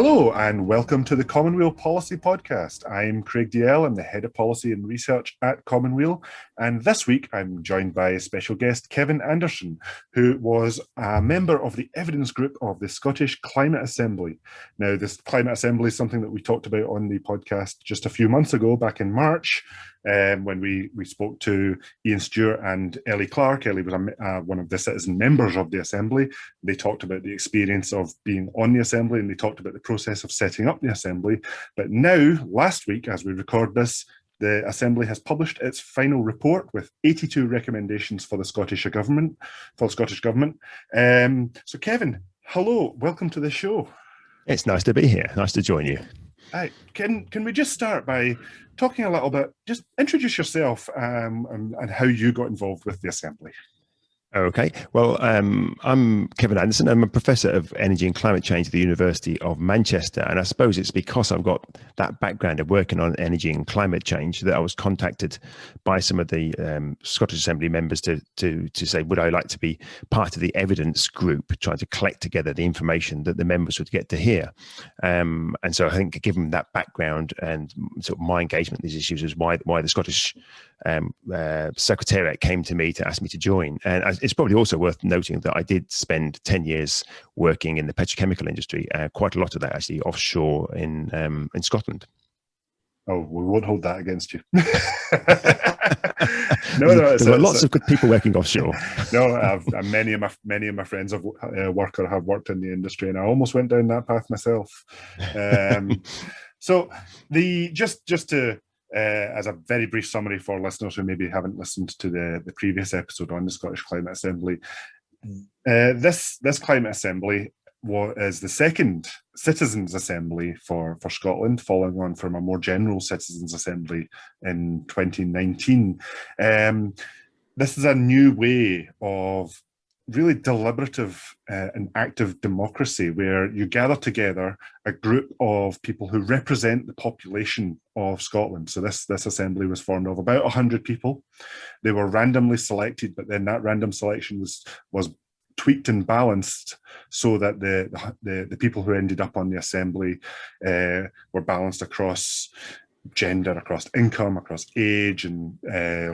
Hello and welcome to the Common Weal Policy Podcast. I'm Craig DL, I'm the Head of Policy and Research at Common Weal, and this week I'm joined by a special guest, Kevin Anderson, who was a member of the evidence group of the Scottish Climate Assembly. Now, this Climate Assembly is something that we talked about on the podcast just a few months ago, back in March, when we spoke to Ian Stewart and Ellie Clark. Ellie was one of the citizen members of the Assembly. They talked about the experience of being on the Assembly, and they talked about the process of setting up the Assembly. But now, last week, as we record this, the Assembly has published its final report with 82 recommendations for the Scottish Government. So, Kevin, hello, welcome to the show. It's nice to be here. Nice to join you. Can we just start by talking a little bit, just introduce yourself and how you got involved with the Assembly? Okay. Well, I'm Kevin Anderson. I'm a professor of energy and climate change at the University of Manchester. And I suppose it's because I've got that background of working on energy and climate change that I was contacted by some of the Scottish Assembly members to say, would I like to be part of the evidence group, trying to collect together the information that the members would get to hear. And so I think given that background and sort of my engagement in these issues is why the Scottish Secretariat came to me to ask me to join. And it's probably also worth noting that I did spend 10 years working in the petrochemical industry, quite a lot of that actually offshore in Scotland. Oh, we won't hold that against you. There are lots of good people working offshore. No, many of my friends have worked or have worked in the industry, and I almost went down that path myself. So just to as a very brief summary for listeners who maybe haven't listened to the previous episode on the Scottish Climate Assembly, this Climate Assembly is the second Citizens' Assembly for Scotland, following on from a more general Citizens' Assembly in 2019. This is a new way of really deliberative and active democracy, where you gather together a group of people who represent the population of Scotland. So this assembly was formed of about 100 people. They were randomly selected, but then that random selection was tweaked and balanced so that the people who ended up on the assembly were balanced across gender, across income, across age and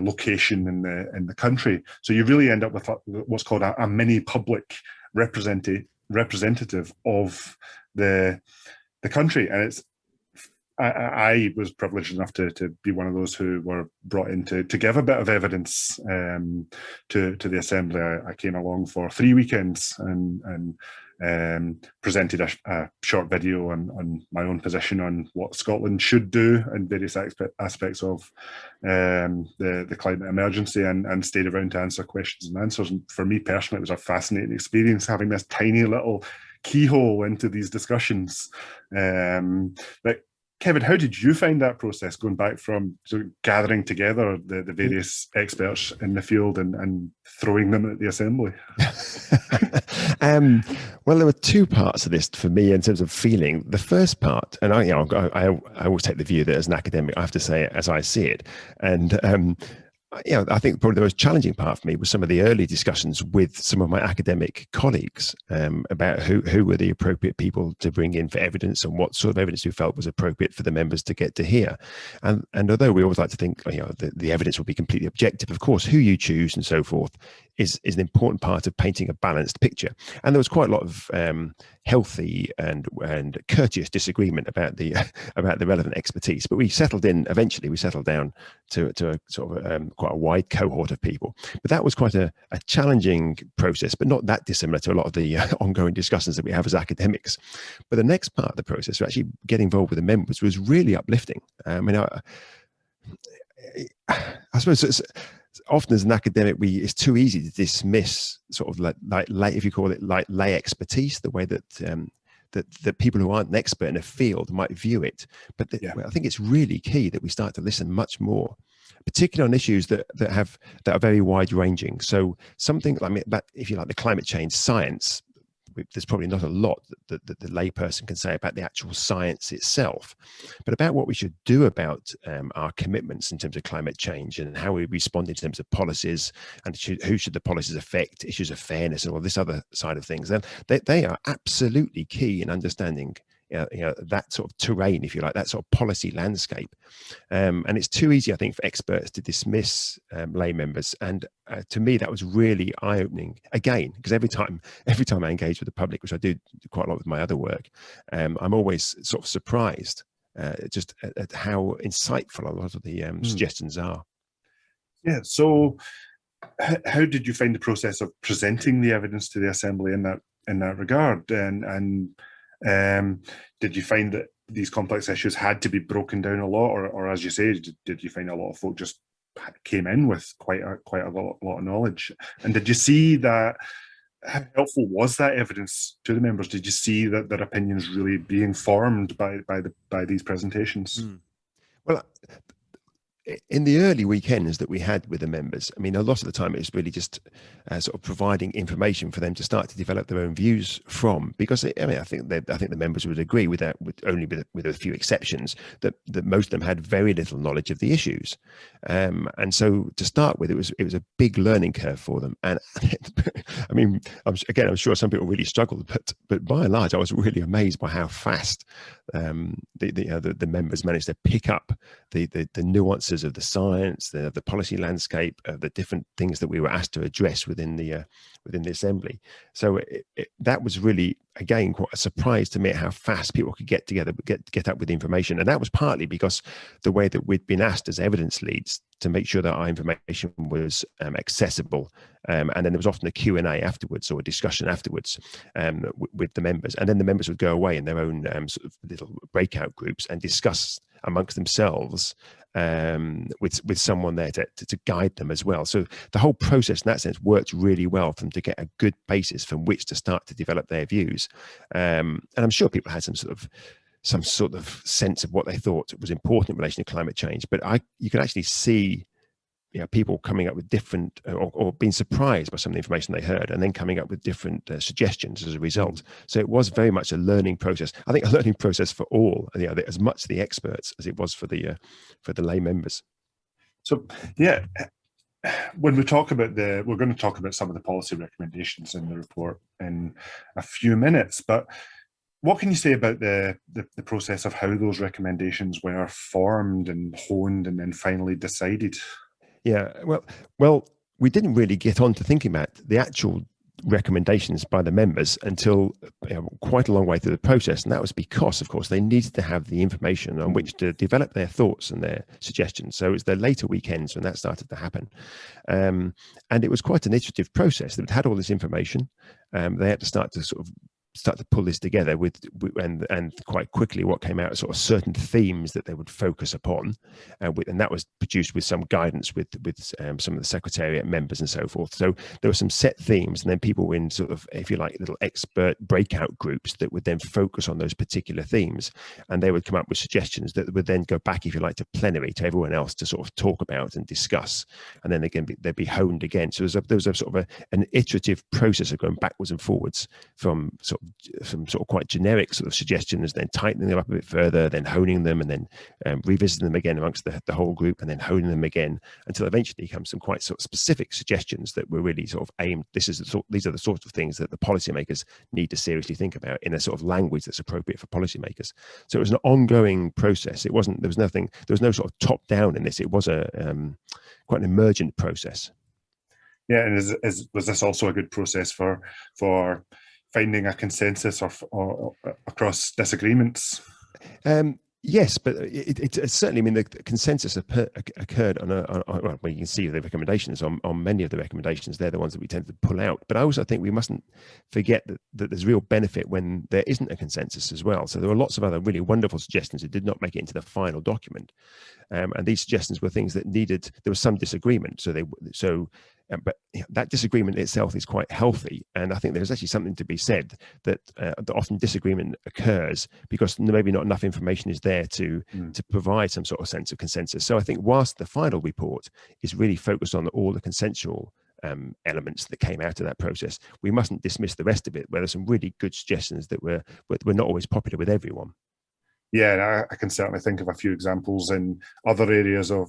location in the country. So you really end up with what's called a mini public representative of the country. And I was privileged enough to be one of those who were brought in to give a bit of evidence to the Assembly. I came along for 3 weekends and presented a short video on my own position on what Scotland should do in various aspects of the climate emergency, and stayed around to answer questions and answers. And for me personally, it was a fascinating experience having this tiny little keyhole into these discussions. But Kevin, how did you find that process, going back from sort of gathering together the various experts in the field and throwing them at the Assembly? Well, there were two parts of this for me in terms of feeling. The first part, and I always take the view that as an academic, I have to say it as I see it. And I think probably the most challenging part for me was some of the early discussions with some of my academic colleagues about who were the appropriate people to bring in for evidence and what sort of evidence we felt was appropriate for the members to get to hear. And although we always like to think the evidence will be completely objective, of course, who you choose and so forth is an important part of painting a balanced picture. And there was quite a lot of healthy and courteous disagreement about the relevant expertise. But eventually we settled down to a sort of quite a wide cohort of people. But that was quite a challenging process, but not that dissimilar to a lot of the ongoing discussions that we have as academics. But the next part of the process, of actually getting involved with the members, was really uplifting. I suppose often as an academic, it's too easy to dismiss sort of like if you call it like lay expertise, the way that that people who aren't an expert in a field might view it. But I think it's really key that we start to listen much more, particularly on issues that are very wide ranging. So something like that, if you like, the climate change science, there's probably not a lot that the layperson can say about the actual science itself, but about what we should do about our commitments in terms of climate change and how we respond in terms of policies, and who should the policies affect, issues of fairness and all this other side of things. And they are absolutely key in understanding that sort of terrain, if you like, that sort of policy landscape. And it's too easy, I think, for experts to dismiss lay members. And to me, that was really eye-opening again, because every time I engage with the public, which I do quite a lot with my other work, I'm always sort of surprised just at how insightful a lot of the suggestions are. Yeah. So, how did you find the process of presenting the evidence to the Assembly in that regard? And did you find that these complex issues had to be broken down a lot, or as you say, did you find a lot of folk just came in with quite a lot of knowledge? And did you see that? How helpful was that evidence to the members? Did you see that their opinions really being formed by these presentations? Well, in the early weekends that we had with the members, I mean, a lot of the time it was really just sort of providing information for them to start to develop their own views from. Because I mean, I think the members would agree with that, with a few exceptions, that most of them had very little knowledge of the issues, and so to start with, it was a big learning curve for them. And I mean, I'm sure some people really struggled, but by and large, I was really amazed by how fast the members managed to pick up the nuances of the science, the policy landscape, the different things that we were asked to address within the Assembly. So that was really, again, quite a surprise to me at how fast people could get together, get up with information. And that was partly because the way that we'd been asked as evidence leads to make sure that our information was accessible. And then there was often a Q&A afterwards, or a discussion afterwards with the members. And then the members would go away in their own sort of little breakout groups and discuss amongst themselves with someone there to guide them as well. So the whole process in that sense worked really well for them to get a good basis from which to start to develop their views. And I'm sure people had some sort of sense of what they thought was important in relation to climate change. But you could actually see people coming up with different or being surprised by some of the information they heard, and then coming up with different suggestions as a result. So it was very much a learning process. I think a learning process for all, as much the experts as it was for the lay members. So, yeah, when we're going to talk about some of the policy recommendations in the report in a few minutes, but what can you say about the process of how those recommendations were formed and honed and then finally decided? Yeah, well, we didn't really get on to thinking about the actual recommendations by the members until quite a long way through the process. And that was because, of course, they needed to have the information on which to develop their thoughts and their suggestions. So it was the later weekends when that started to happen. And it was quite an iterative process. They'd had all this information. They had to start to pull this together and quite quickly what came out are sort of certain themes that they would focus upon, and that was produced with some guidance with some of the secretariat members and so forth. So there were some set themes, and then people were in sort of, if you like, little expert breakout groups that would then focus on those particular themes, and they would come up with suggestions that would then go back, if you like, to plenary, to everyone else to sort of talk about and discuss, and then again they'd be honed again. So there was a sort of an iterative process of going backwards and forwards from some sort of quite generic sort of suggestions, then tightening them up a bit further, then honing them, and then revisiting them again amongst the whole group, and then honing them again until eventually comes some quite sort of specific suggestions that were really sort of aimed. These are the sorts of things that the policymakers need to seriously think about in a sort of language that's appropriate for policymakers. So it was an ongoing process. There was no sort of top down in this. It was quite an emergent process. Yeah, and was this also a good process for finding a consensus or across disagreements? Yes, but it certainly, I mean, the consensus occurred on well, you can see the recommendations on many of the recommendations. They're the ones that we tend to pull out. But I also think we mustn't forget that there's real benefit when there isn't a consensus as well. So there were lots of other really wonderful suggestions that did not make it into the final document. And these suggestions were things that there was some disagreement. But that disagreement itself is quite healthy, and I think there's actually something to be said that often disagreement occurs because maybe not enough information is there to provide some sort of sense of consensus. So I think whilst the final report is really focused on all the consensual elements that came out of that process, we mustn't dismiss the rest of it, where there's some really good suggestions that were not always popular with everyone. Yeah, I can certainly think of a few examples in other areas of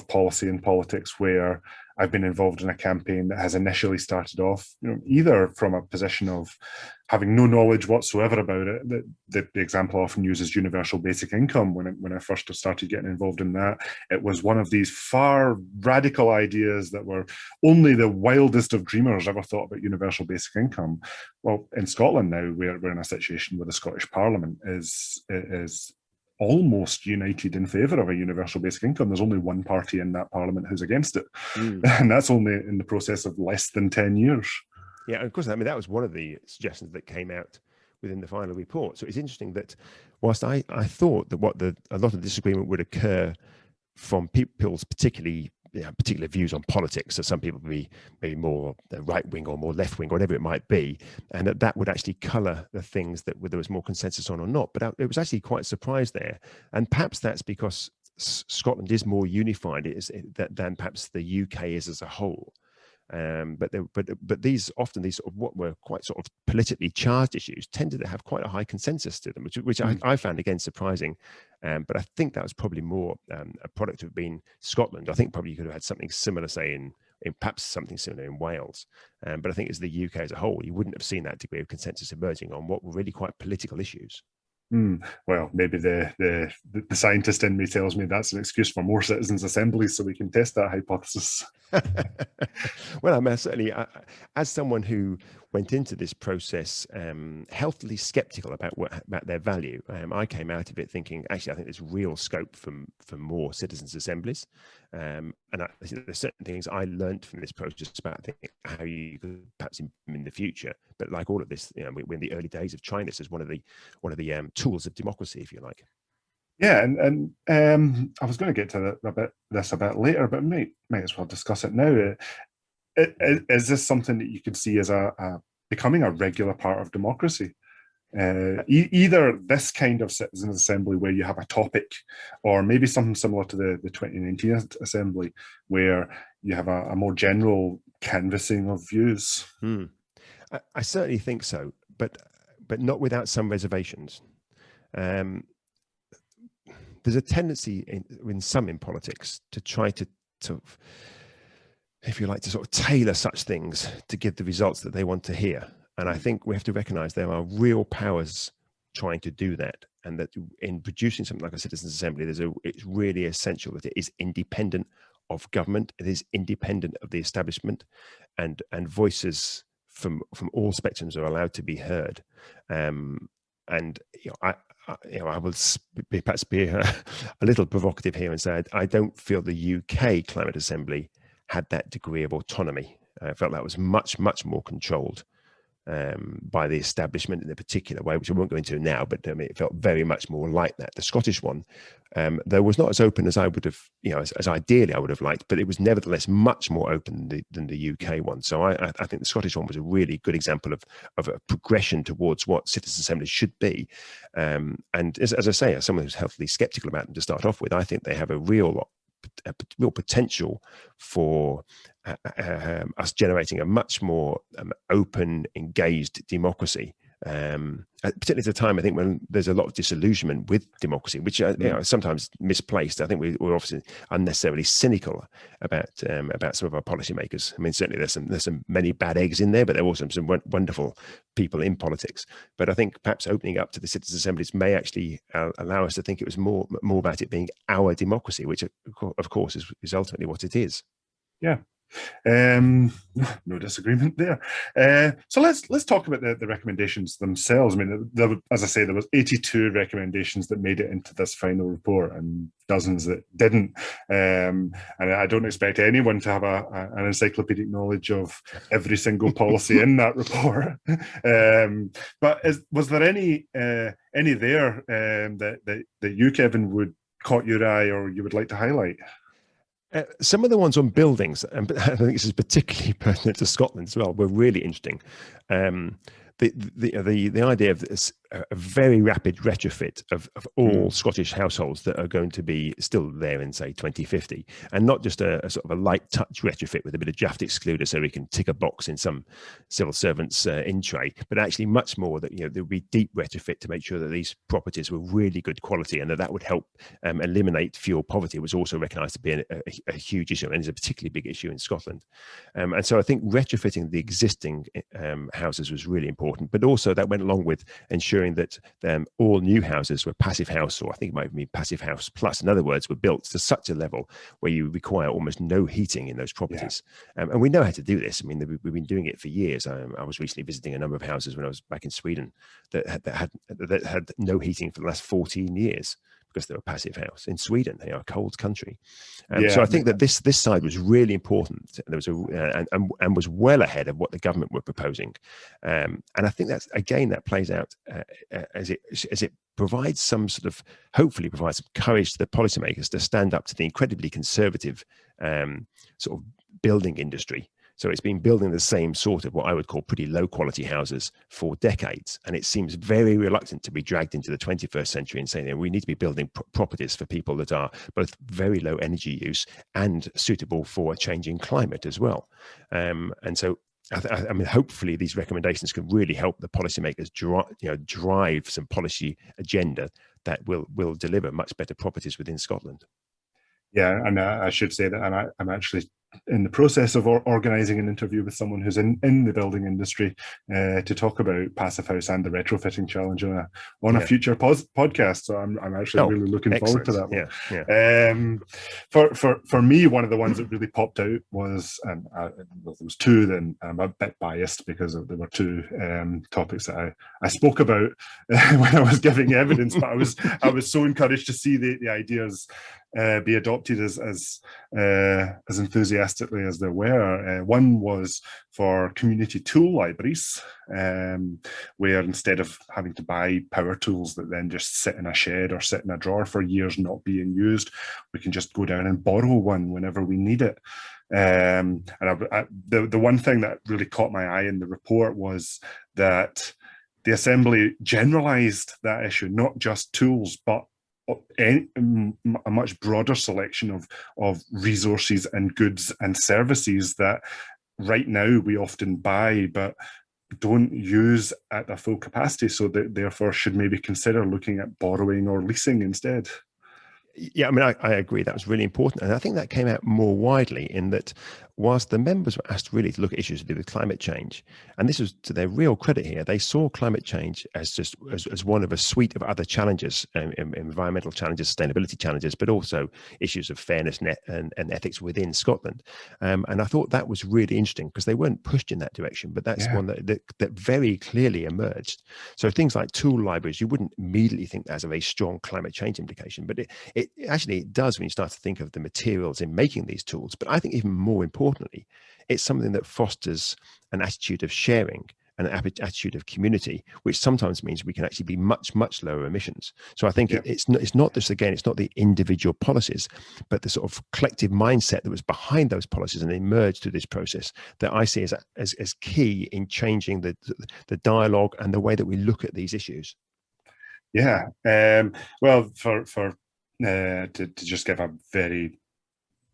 policy and politics where I've been involved in a campaign that has initially started off, either from a position of having no knowledge whatsoever about it. The example I often use is universal basic income. When I first started getting involved in that, it was one of these far radical ideas that were only the wildest of dreamers ever thought about universal basic income. Well, in Scotland now, we're in a situation where the Scottish Parliament is almost united in favour of a universal basic income. There's only one party in that parliament who's against it. And that's only in the process of less than 10 years. Yeah, and of course, I mean, that was one of the suggestions that came out within the final report. So it's interesting that whilst I thought that a lot of disagreement would occur from people's particular views on politics, so some people would be maybe more right wing or more left wing, whatever it might be, and that would actually colour the things that there was more consensus on or not. But it was actually quite surprised there, and perhaps that's because Scotland is more unified than perhaps the UK is as a whole. But these sort of what were quite sort of politically charged issues tended to have quite a high consensus to them, which I found again surprising. But I think that was probably more a product of being Scotland. I think probably you could have had something similar, say in perhaps something similar in Wales. But I think as the UK as a whole, you wouldn't have seen that degree of consensus emerging on what were really quite political issues. Well, maybe the scientist in me tells me that's an excuse for more citizens' assemblies so we can test that hypothesis. Well, I'm certainly, as someone who went into this process healthily skeptical about their value, I came out of it thinking, actually, I think there's real scope for more citizens' assemblies. And I think there's certain things I learned from this process about how you could perhaps in the future. But like all of this, we're in the early days of trying this as one of the tools of democracy, if you like. Yeah, and I was going to get to this a bit later, but might as well discuss it now. Is this something that you could see as becoming a regular part of democracy? Either this kind of citizens' assembly where you have a topic, or maybe something similar to the 2019 assembly where you have a more general canvassing of views. I certainly think so, but not without some reservations. There's a tendency in some in politics to try to, if you like, to sort of tailor such things to give the results that they want to hear. And I think we have to recognize there are real powers trying to do that, and that in producing something like a citizens' assembly, it's really essential that it is independent of government, it is independent of the establishment, and voices from all spectrums are allowed to be heard. And I will perhaps be a little provocative here and say I don't feel the UK Climate Assembly had that degree of autonomy. I felt that was much, much more controlled by the establishment in a particular way, which I won't go into now, but it felt very much more like that. The Scottish one, though, was not as open as I would have, as ideally I would have liked, but it was nevertheless much more open than the UK one. So I think the Scottish one was a really good example of a progression towards what citizens' assemblies should be. And as I say, as someone who's healthily sceptical about them to start off with, I think they have a real potential for us generating a much more open, engaged democracy, particularly at a time, I think, when there's a lot of disillusionment with democracy, which is sometimes misplaced. I think we're obviously unnecessarily cynical about some of our policymakers. I mean, certainly there's some many bad eggs in there, but there are also some wonderful people in politics. But I think perhaps opening up to the citizens' assemblies may actually allow us to think it was more about it being our democracy, which of course is ultimately what it is. Yeah. No disagreement there. So let's talk about the recommendations themselves. I mean, as I say, there was 82 recommendations that made it into this final report, and dozens that didn't. And I don't expect anyone to have an encyclopedic knowledge of every single policy in that report. But was there any there that you, Kevin, would caught your eye or you would like to highlight? Some of the ones on buildings, and I think this is particularly pertinent to Scotland as well, were really interesting. The idea of this, a very rapid retrofit of all Scottish households that are going to be still there in, say, 2050, and not just a sort of a light touch retrofit with a bit of draft excluder so we can tick a box in some civil servants in tray, but actually much more that, there would be deep retrofit to make sure that these properties were really good quality, and that would help eliminate fuel poverty. It was also recognised to be a huge issue, and is a particularly big issue in Scotland. And so I think retrofitting the existing houses was really important, but also that went along with ensuring that all new houses were passive house, or I think it might be passive house plus. In other words, were built to such a level where you require almost no heating in those properties. And we know how to do this. I mean, we've been doing it for years. I was recently visiting a number of houses when I was back in Sweden that had no heating for the last 14 years. Because they were passive house in Sweden. They are a cold country, so I think that this side was really important. There was and was well ahead of what the government were proposing, and I think that plays out as it provides some sort of, hopefully provides some courage to the policymakers to stand up to the incredibly conservative sort of building industry. So it's been building the same sort of what I would call pretty low quality houses for decades. And it seems very reluctant to be dragged into the 21st century and saying we need to be building properties for people that are both very low energy use and suitable for a changing climate as well. And so I mean, hopefully these recommendations can really help the policymakers drive some policy agenda that will deliver much better properties within Scotland. Yeah, and I should say that I'm actually in the process of organising an interview with someone who's in the building industry to talk about passive house and the retrofitting challenge on a future podcast. So I'm actually really looking forward to that one. For me, one of the ones that really popped out was, there was two. Then I'm a bit biased because there were two topics that I spoke about when I was giving evidence, but I was so encouraged to see the ideas be adopted as enthusiastically as there were. One was for community tool libraries, where instead of having to buy power tools that then just sit in a shed or sit in a drawer for years not being used, we can just go down and borrow one whenever we need it. And the one thing that really caught my eye in the report was that the Assembly generalised that issue, not just tools, but a much broader selection of resources and goods and services that right now we often buy but don't use at their full capacity, so that therefore should maybe consider looking at borrowing or leasing instead. Yeah, I mean, I agree. That was really important. And I think that came out more widely in that whilst the members were asked really to look at issues to do with climate change, and this was to their real credit here, they saw climate change as just as one of a suite of other challenges, environmental challenges, sustainability challenges, but also issues of fairness and ethics within Scotland. And I thought that was really interesting because they weren't pushed in that direction, but that's one that very clearly emerged. So things like tool libraries, you wouldn't immediately think that has a very strong climate change implication, but it actually does when you start to think of the materials in making these tools. But I think even more importantly, it's something that fosters an attitude of sharing and an attitude of community, which sometimes means we can actually be much, much lower emissions. So I think it's not just, again, it's not the individual policies, but the sort of collective mindset that was behind those policies and emerged through this process that I see as key in changing the dialogue and the way that we look at these issues. Yeah. Well, to just give a very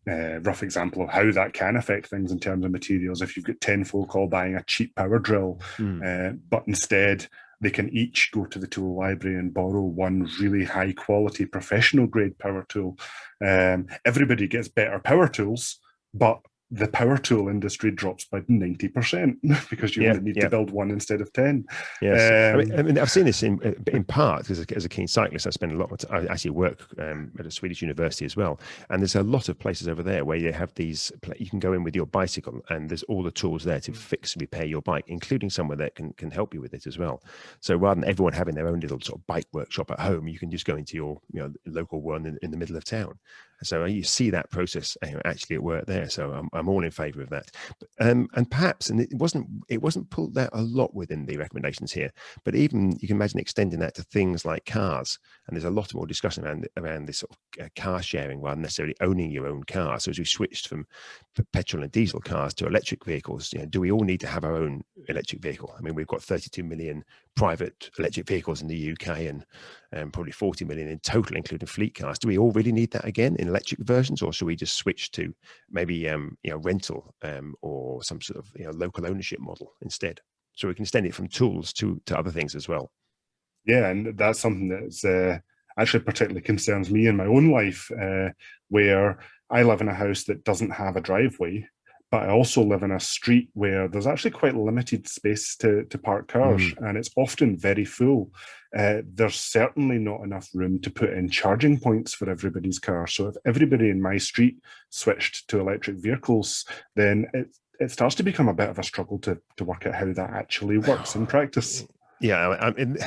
rough example of how that can affect things in terms of materials, if you've got 10 folk all buying a cheap power drill, but instead they can each go to the tool library and borrow one really high quality professional grade power tool, everybody gets better power tools, but the power tool industry drops by 90% because you only need to build one instead of 10. Yes, I mean, I've seen this in part as a keen cyclist. I spend a lot of time. I actually work at a Swedish university as well, and there's a lot of places over there where you have these. You can go in with your bicycle, and there's all the tools there to fix and repair your bike, including someone that can help you with it as well. So rather than everyone having their own little sort of bike workshop at home, you can just go into your local one in the middle of town. So you see that process actually at work there. So I'm all in favour of that. And perhaps, and it wasn't pulled out a lot within the recommendations here, but even you can imagine extending that to things like cars. And there's a lot more discussion around this sort of car sharing rather than necessarily owning your own car. So as we switched from petrol and diesel cars to electric vehicles, do we all need to have our own electric vehicle. I mean, we've got 32 million private electric vehicles in the UK, and probably 40 million in total, including fleet cars. Do we all really need that again in electric versions, or should we just switch to maybe rental or some sort of local ownership model instead, so we can extend it from tools to other things as well? Yeah, and that's something that's actually particularly concerns me in my own life, where I live in a house that doesn't have a driveway, but I also live in a street where there's actually quite limited space to park cars, and it's often very full. There's certainly not enough room to put in charging points for everybody's car. So if everybody in my street switched to electric vehicles, then it starts to become a bit of a struggle to work out how that actually works in practice. Yeah, I mean,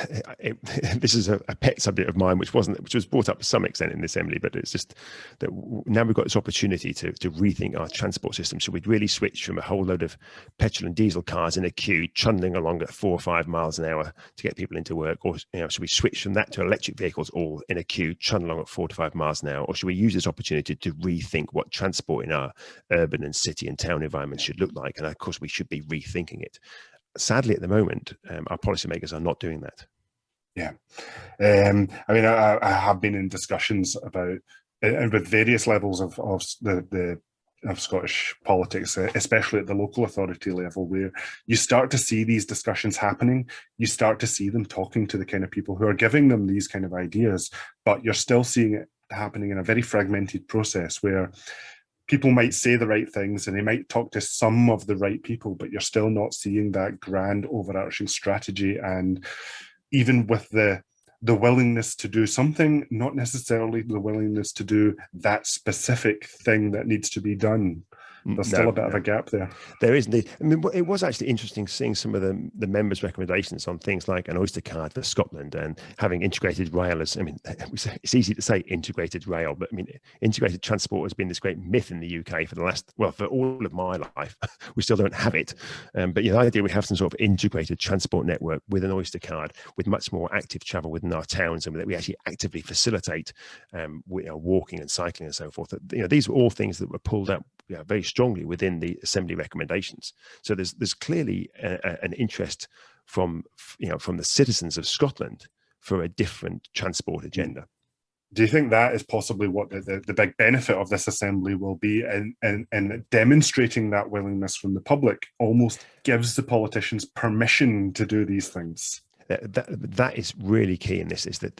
this is a pet subject of mine, which was brought up to some extent in the assembly, but it's just that now we've got this opportunity to rethink our transport system. Should we really switch from a whole load of petrol and diesel cars in a queue, trundling along at 4 or 5 miles an hour to get people into work, or should we switch from that to electric vehicles, all in a queue, trundling along at 4 to 5 miles an hour, or should we use this opportunity to rethink what transport in our urban and city and town environments should look like? And of course, we should be rethinking it. Sadly, at the moment, our policymakers are not doing that. Yeah. I mean, I have been in discussions about, and with various levels of Scottish politics, especially at the local authority level, where you start to see these discussions happening. You start to see them talking to the kind of people who are giving them these kind of ideas, but you're still seeing it happening in a very fragmented process where people might say the right things and they might talk to some of the right people, but you're still not seeing that grand overarching strategy. And even with the willingness to do something, not necessarily the willingness to do that specific thing that needs to be done. There's still a bit of a gap there. There is indeed. I mean, it was actually interesting seeing some of the members' recommendations on things like an Oyster card for Scotland and having integrated rail as, I mean, it's easy to say integrated rail, but I mean, integrated transport has been this great myth in the UK for all of my life. We still don't have it. But the idea we have some sort of integrated transport network with an Oyster card, with much more active travel within our towns, and that we actually actively facilitate walking and cycling and so forth. These were all things that were pulled up very strongly within the assembly recommendations. So there's clearly an interest from the citizens of Scotland for a different transport agenda. Do you think that is possibly what the big benefit of this assembly will be, in demonstrating that willingness from the public almost gives the politicians permission to do these things? That is really key in this, is that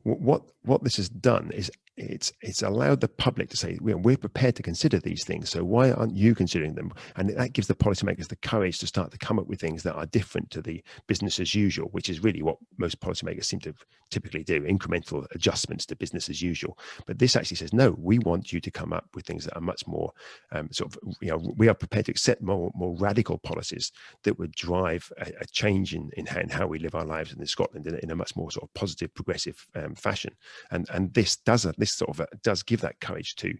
what this has done is it's allowed the public to say, we're prepared to consider these things, so why aren't you considering them? And that gives the policymakers the courage to start to come up with things that are different to the business as usual, which is really what most policymakers seem to typically do, incremental adjustments to business as usual. But this actually says, no, we want you to come up with things that are much more we are prepared to accept more radical policies that would drive a change in how we live our lives in Scotland in a much more sort of positive, progressive fashion. And this does give that courage to,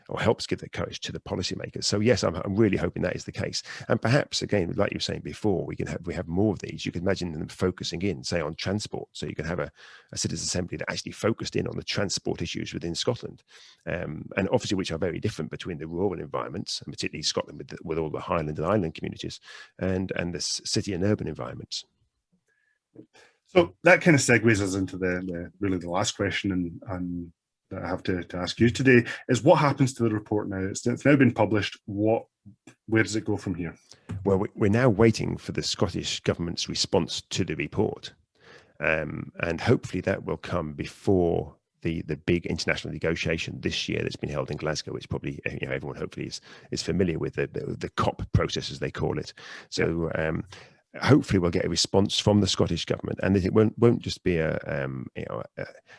or helps give that courage to, the policymakers. So yes, I'm really hoping that is the case. And perhaps, again, like you were saying before, we have more of these. You can imagine them focusing in, say, on transport. So you can have a citizens' assembly that actually focused in on the transport issues within Scotland, and obviously which are very different between the rural environments, and particularly Scotland with all the Highland and Island communities, and the city and urban environments. So that kind of segues us into really the last question and that I have to ask you today is, what happens to the report now? It's now been published. Where does it go from here? Well, we're now waiting for the Scottish Government's response to the report, and hopefully that will come before the big international negotiation this year that's been held in Glasgow, which probably everyone hopefully is familiar with, the COP process, as they call it. So. Yeah. Hopefully we'll get a response from the Scottish Government, and it won't just be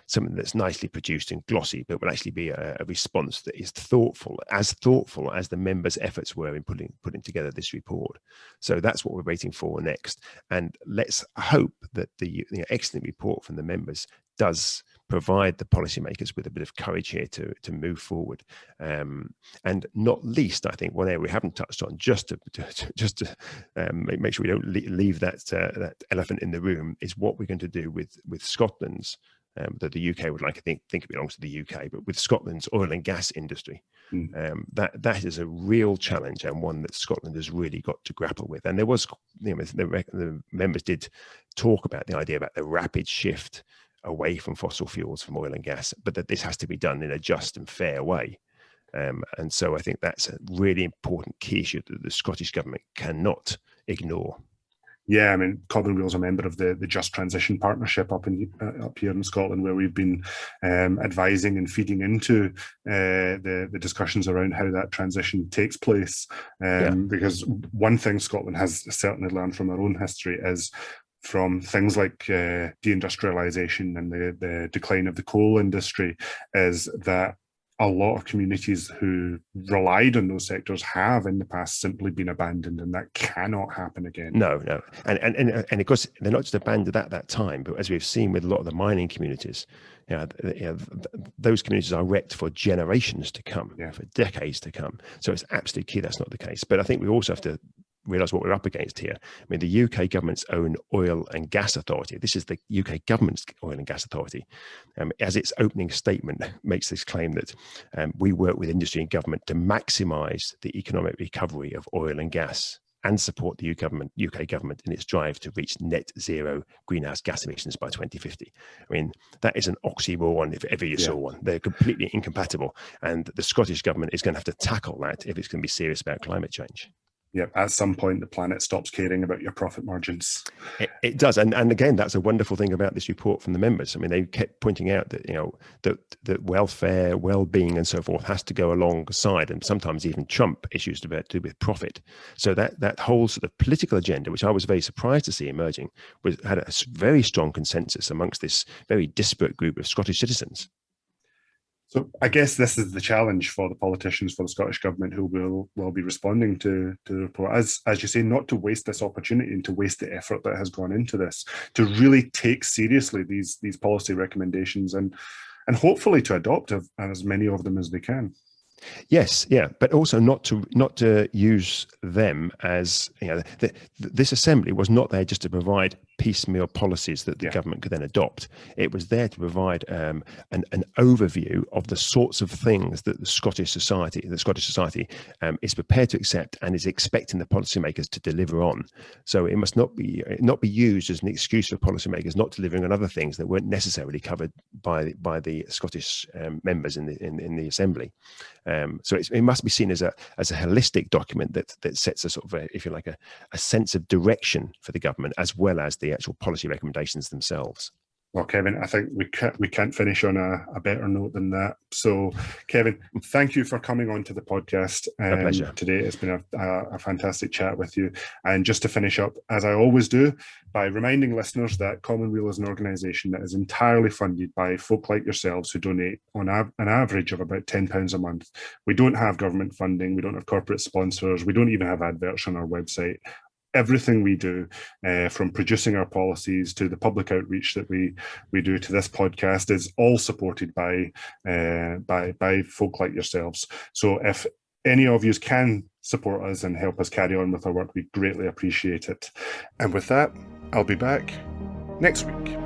something that's nicely produced and glossy, but will actually be a response that is thoughtful as the members' efforts were in putting together this report. So that's what we're waiting for next, and let's hope that the excellent report from the members does provide the policymakers with a bit of courage here to move forward, and not least, I think one area we haven't touched on, just to make sure we don't leave that elephant in the room, is what we're going to do with Scotland's that the UK would like to think it belongs to the UK, but with Scotland's oil and gas industry, that is a real challenge, and one that Scotland has really got to grapple with. And there was, the members did talk about the idea about the rapid shift away from fossil fuels, from oil and gas, but that this has to be done in a just and fair way. And so I think that's a really important key issue that the Scottish government cannot ignore. Yeah, I mean, Common Weal is a member of the Just Transition Partnership up here in Scotland, where we've been advising and feeding into the discussions around how that transition takes place. Because one thing Scotland has certainly learned from our own history is from things like deindustrialisation and the decline of the coal industry, is that a lot of communities who relied on those sectors have in the past simply been abandoned, and that cannot happen again. No. And of course, they're not just abandoned at that time, but as we've seen with a lot of the mining communities, those communities are wrecked for generations to come, for decades to come. So it's absolutely key that's not the case. But I think we also have to realise what we're up against here. I mean, the UK government's own oil and gas authority, this is the UK government's oil and gas authority, as its opening statement makes this claim that we work with industry and government to maximise the economic recovery of oil and gas and support the UK government in its drive to reach net zero greenhouse gas emissions by 2050. I mean, that is an oxymoron if ever you saw one. They're completely incompatible. And the Scottish government is going to have to tackle that if it's going to be serious about climate change. Yeah, at some point the planet stops caring about your profit margins. It does, and again, that's a wonderful thing about this report from the members. I mean, they kept pointing out that that welfare, well-being, and so forth has to go alongside, and sometimes even trump issues to do with profit. So that whole sort of political agenda, which I was very surprised to see emerging, had a very strong consensus amongst this very disparate group of Scottish citizens. So I guess this is the challenge for the politicians, for the Scottish government, who will be responding to the report, as you say, not to waste this opportunity and to waste the effort that has gone into this, to really take seriously these policy recommendations and hopefully to adopt as many of them as they can. Yes, but also not to use them as this assembly was not there just to provide piecemeal policies that the government could then adopt. It was there to provide an overview of the sorts of things that the Scottish society is prepared to accept and is expecting the policymakers to deliver on. So it must not be used as an excuse for policymakers not delivering on other things that weren't necessarily covered by the Scottish members in the assembly. So it must be seen as a holistic document that sets a sort of if you like a sense of direction for the government, as well as the actual policy recommendations themselves. Well, Kevin, I think we can't finish on a better note than that. So, Kevin, thank you for coming on to the podcast today. It's been a fantastic chat with you. And just to finish up, as I always do, by reminding listeners that Common Weal is an organisation that is entirely funded by folk like yourselves who donate on an average of about £10 a month. We don't have government funding. We don't have corporate sponsors. We don't even have adverts on our website. Everything we do, from producing our policies to the public outreach that we do to this podcast, is all supported by folk like yourselves. So if any of you can support us and help us carry on with our work, we greatly appreciate it. And with that, I'll be back next week.